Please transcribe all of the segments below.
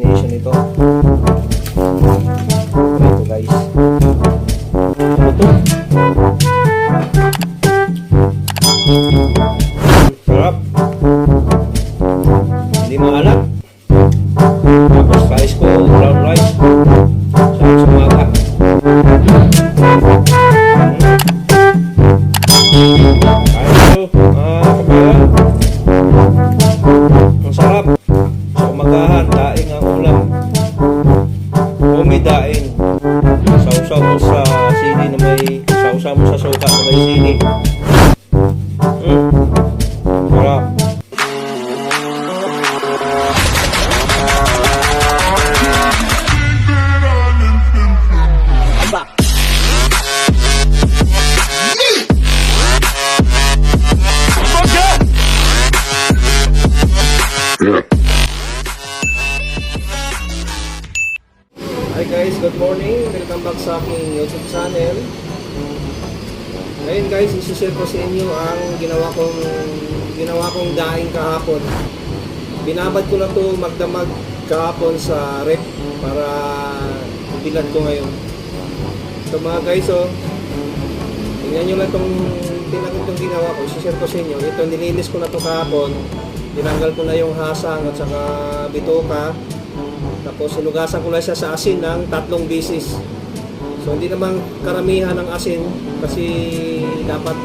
combination ito. Ito guys. Ano to? Sarap. Hindi maalat. Tapos rice ko, brown rice. Sarap sa umaga. Kain ito, kabayan. Ang sarap. Sa umagahan, daing ang ulam. Umi daing. Sausaw mo sa sili na may, sausaw mo sa suka na may sili. Sarap. Hi guys, good morning. Welcome back sa aking YouTube channel. Ngayon guys, isi-share ko sa inyo ang ginawa kong daing kahapon. Binabad ko na to magdamag kahapon sa rep para ibilad ko ngayon. So mga guys, tingnan nyo lang itong ginawa ko. Isi-share ko sa inyo. Ito, nilinis ko na to kahapon. Tinanggal ko na yung hasang at saka bituka. Tapos sinugasan ko lang siya sa asin ng 3 beses. So hindi naman karamihan ng asin kasi dapat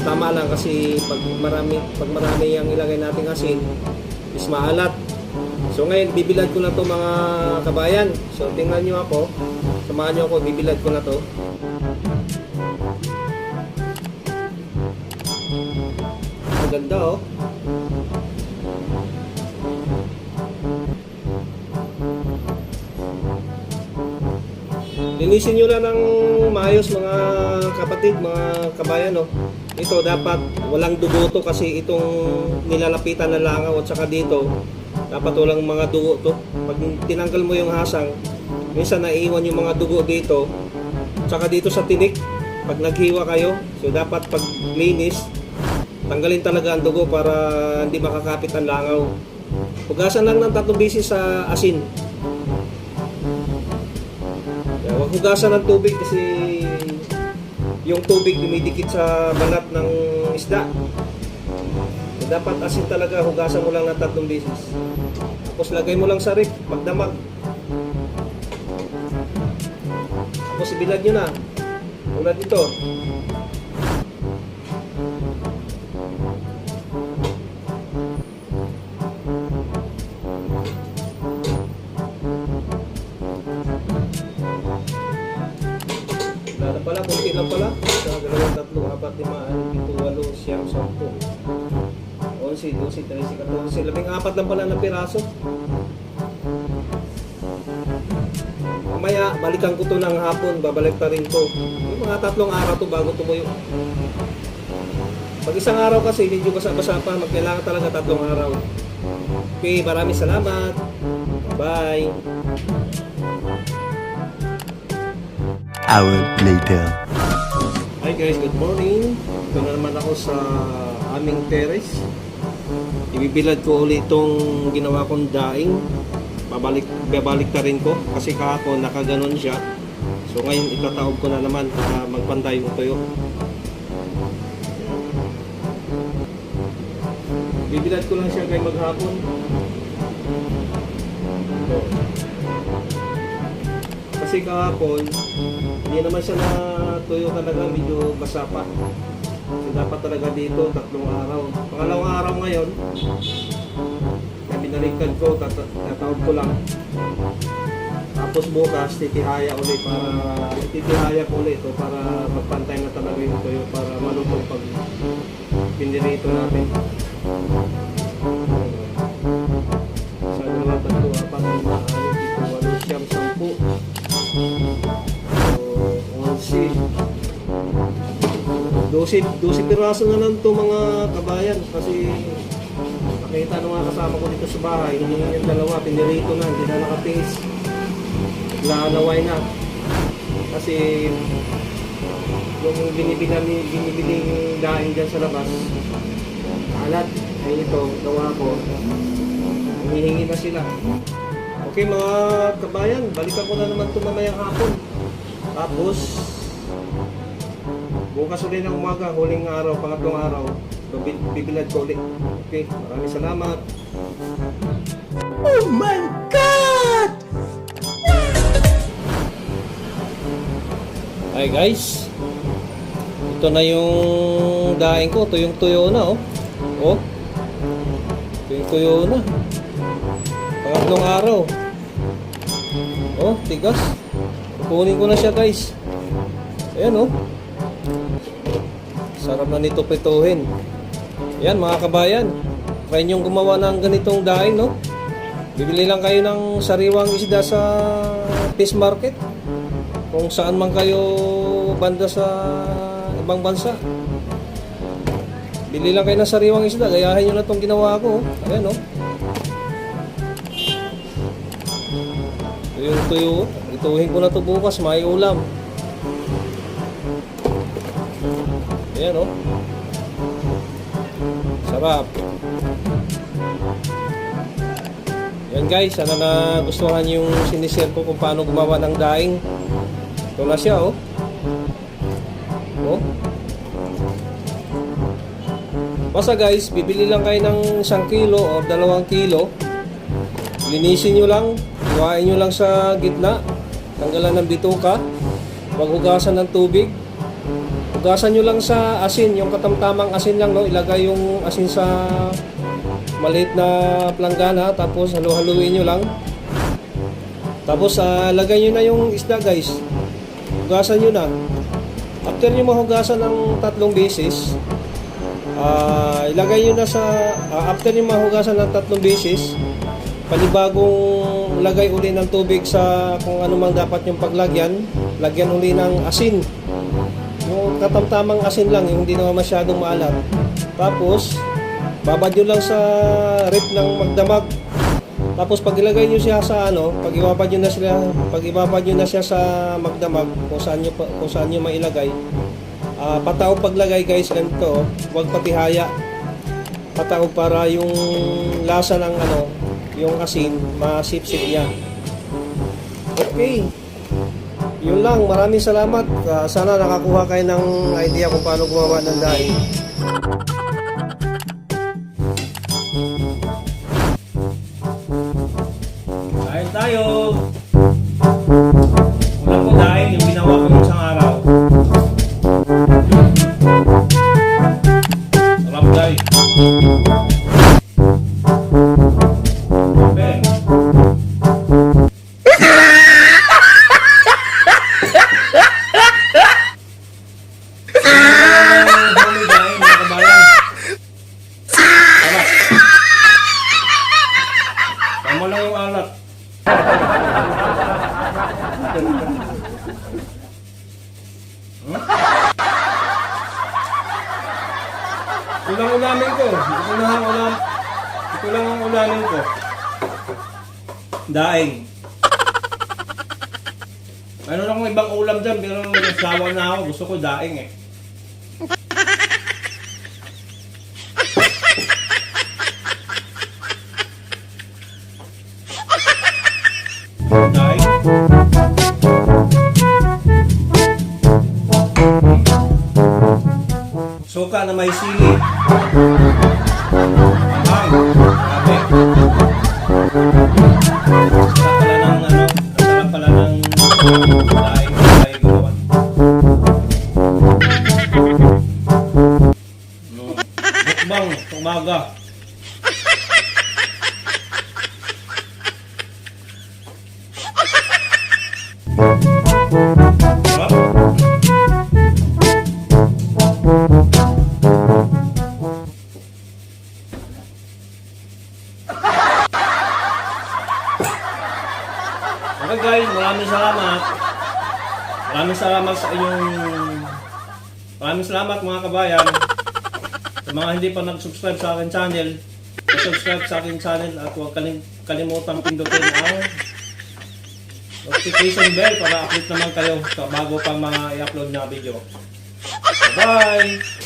tama lang kasi pag marami yung ilagay nating asin is maalat. So ngayon bibilad ko na to mga kabayan. So tingnan nyo ako. Samahan nyo ako, bibilad ko na to. Maganda oh. Linisin nyo lang ng maayos mga kapatid, mga kabayan. Ito dapat walang dugo to kasi itong nilalapitan na langaw at saka dito dapat walang mga dugo to. Pag tinanggal mo yung hasang, minsan naiiwan yung mga dugo dito at saka dito sa tinik pag naghiwa kayo. So dapat pag linis, tanggalin talaga ang dugo para hindi makakapit ang langaw. Hugasan lang ng 3 beses sa asin. Huwag hugasan ng tubig kasi yung tubig dumidikit sa balat ng isda. So, dapat asin talaga, hugasan mo lang ng 3 beses. Tapos lagay mo lang sa rep, pagdamag. Tapos ibilad nyo na. Tulad ito. Lalo pala, kunti lang pala. 1, 2, 3, 4, 5, 6, 7, 8, 9, 10, 11, 12, 13, 14, 14 lang pala na piraso. Mamaya, balikan ko to ng hapon, babalik ta rin ko. Yung mga 3 araw to bago tumuyo. Pag isang araw kasi, hindi basa-basa pa, magkailangan talaga 3 araw. Okay, maraming salamat. Bye! Hour later. Hi guys, good morning. Ito na naman ako sa aming terrace. Ibibilad ko ulit itong ginawa kong daing. Babalik na rin ko kasi kahapon nakaganon siya. So ngayon itataob ko na naman para magpantay yung tuyo. Bibilad ko lang siya kay maghapon. So, kasi kahapon hindi naman siya natuyo talaga, medyo basa pa. So dapat talaga dito 3 araw. Pangalawang araw ngayon na binaliktad ko, tatawag ko lang. Tapos bukas titihaya ulit ko ulit para magpantay na talaga yung tuyo para malutong pag pinirito natin. Sa 2, 3, 4, 5, 6, 7, 8, 9, 10, 11, 12 piraso na lang ito mga kabayan kasi nakita ng mga kasama ko dito sa bahay, yung 2 pinirito na, hindi na nakatiis, naglalaway na kasi yung binibiling daing dyan sa labas alat, ay ito, gawa ko, humihingi na sila. Okay mga kabayan, balikan ko na naman ito mamayang hapon. Tapos, bukas ulit ng umaga, huling araw, pangatlong araw, bibilad ko ulit. Okay, maraming salamat. Oh my God! Hi guys, ito na yung daing ko, ito yung tuyo na oh. Oh, ito yung tuyo na. Pangatlong araw. Oh, tigas. Kunin ko na siya guys. Ayan oh. Sarap na nito prituhin. Ayan mga kabayan, try niyong gumawa ng ganitong daing no. Bibili lang kayo ng sariwang isda sa fish market. Kung saan man kayo banda sa ibang bansa. Bili lang kayo ng sariwang isda. Gayahin nyo na itong ginawa ko. Ayan o. Ito yung tuyo. Ituhin ko na ito bukas. May ulam. Ayan o. Sarap. Yan guys. Sana na gustuhan yung sinishare ko kung paano gumawa ng daing. Ito na siya oh. Oh. Basta guys, bibili lang kayo ng 1 kilo o 2 kilo. Linisin nyo lang, iwain nyo lang sa gitna, tanggalan ng bituka, huwag hugasan ng tubig. Hugasan nyo lang sa asin, yung katamtamang asin lang, no? Ilagay yung asin sa maliit na planggana, tapos halu-haluin nyo lang. Tapos lagay nyo na yung isda guys. Hugasan nyo na. After nyo mahugasan ng 3 beses, ilagay nyo na sa after nyo mahugasan ng 3 beses, panibagong lagay uli ng tubig sa kung ano mang dapat yung paglagyan. Lagyan uli ng asin, yung katamtamang asin lang, yung hindi naman masyadong maalat. Tapos babad nyo lang sa rep ng magdamag. Tapos pag ilagay niyo siya sa pag ibabad niyo na siya sa magdamag kung saan niyo mailagay. Patao paglagay guys ganito, huwag patihaya. Patao para yung lasa ng yung asin masipsip niya. Okay. Yun lang, maraming salamat. Sana nakakuha kayo ng idea kung paano gumawa ng daing. Kain tayo! Ulam ko dahil yung ginawa ko yung isang araw. Sarap dahil. Okay. Tama lang yung alat. Ito lang ulamin ko. Ito lang ang ulamin ko. Daing. Mayroon akong ibang ulam dyan, pero nagsawa na ako. Gusto ko daing eh. Daing. Suka na may sili. Ay, grabe. Sarap pala ng daing ginawa. Bukbang, umaga. Sarap. Okay guys, maraming salamat. Maraming salamat mga kabayan. Sa mga hindi pa nag-subscribe sa akin channel, subscribe sa akin channel at huwag kalimutang pindutin ang notification bell para update naman kayo sa bago pang mga i-upload na video. Bye!